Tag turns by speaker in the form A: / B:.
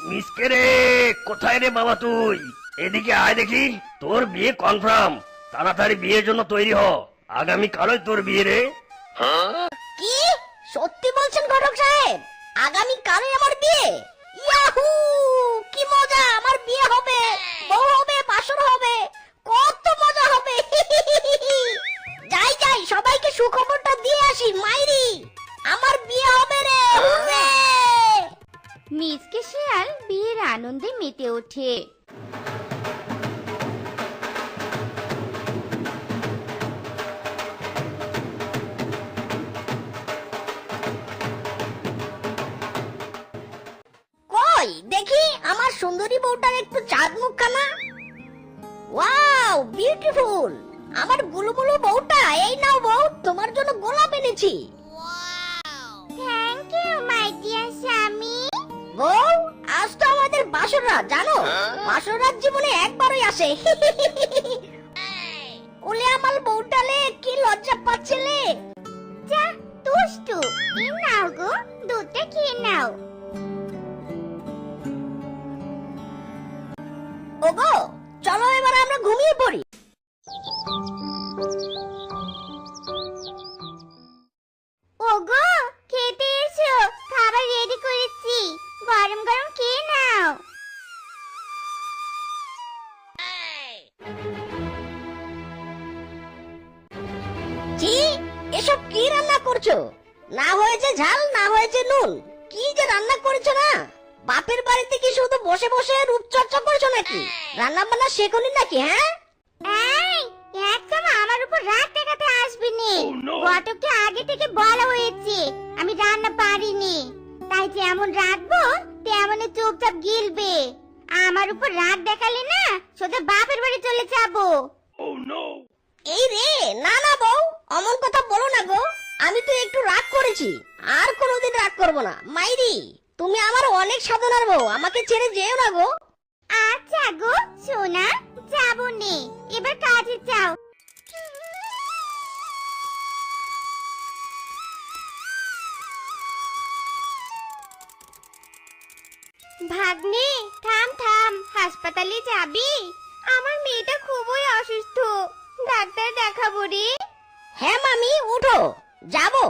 A: মিসকে রে, কোথায় রে বাবা তুই? এদিকে আয় দেখি, তোর বিয়ে কনফার্ম। তাড়াতাড়ি বিয়ের জন্য তৈরি হ, আগামী কালই তোর বিয়ে রে।
B: কি সত্যি বলছেন ঘটক সাহেব? আগামী কালে আমার বিয়ে? ইয়াহু, কি মজা! আমার বিয়ে হবে, বউ হবে, বাসর হবে, কত মজা হবে! যাই যাই, সবাইকে সুখবরটা দিয়ে আসি। মাইরি, আমার বিয়ে হবে রে! হুররে!
C: মিসকে শিয়াল বিয়ের আনন্দে মেতে ওঠে।
B: কই দেখি আমার সুন্দরী বউটার একটু চাঁদ মুখখানা। Wow, beautiful! আমার বুলুবুলু বউটা, এই নাও বউ, তোমার জন্য গোলাপ এনেছি।
C: থ্যাংক ইউ মাই ডিয়ার স্বামী।
B: বউ, আজ তো আমাদের বাসর রাত, জানো? বাসর রাত জীবনে একবারই আসে। ওলে আমার বউটালে, কি লজ্জা পাচ্ছিলে।
C: যা দুষ্টু, এই নাও গো, দুধটা খেয়ে নাও।
B: ওগো, চলো এবার আমরা ঘুমিয়ে পড়ি।
C: ওগো, খেতে এসো, খাবার রেডি করেছি, গরম গরম খেয়ে নাও।
B: জি, এসব কি রান্না করছো? না হয়েছে ঝাল, না হয়েছে নুন, কি যে রান্না করেছো না! বাপের বাড়িতে কি শুধু বসে বসে রূপচর্চা করছো নাকি? রান্না বান্না শেখনি নাকি? হ্যাঁ,
C: এই, একদম আমার উপর রাগ দেখাতে আসবি নি। ঘটককে আগে থেকে বলা হয়েছে আমি রান্না পারিনি, তাই যেমন রাখবো তেমনই চুপচাপ গিলবে। আমার উপর রাগ দেখালে না, সোজা বাপের বাড়ি চলে যাবো।
B: এই রে, না না বউ, অমন কথা বলো না গো। আমি তো একটু রাগ করেছি, আর কোনোদিন রাগ করব না। মাইরি, তুমি আমার অনেক সাধনার বউ, আমাকে ছেড়ে যেও না গো।
C: আচ্ছা গো সোনা, যাবো নে, এবার কাজে যাও। ভাগ্নে, থাম থাম, হাসপাতালে যাবি? আমার মেয়েটা খুবই অসুস্থ, ডাক্তার দেখাবো রে।
B: হ্যাঁ মামি, উঠো, যাবো।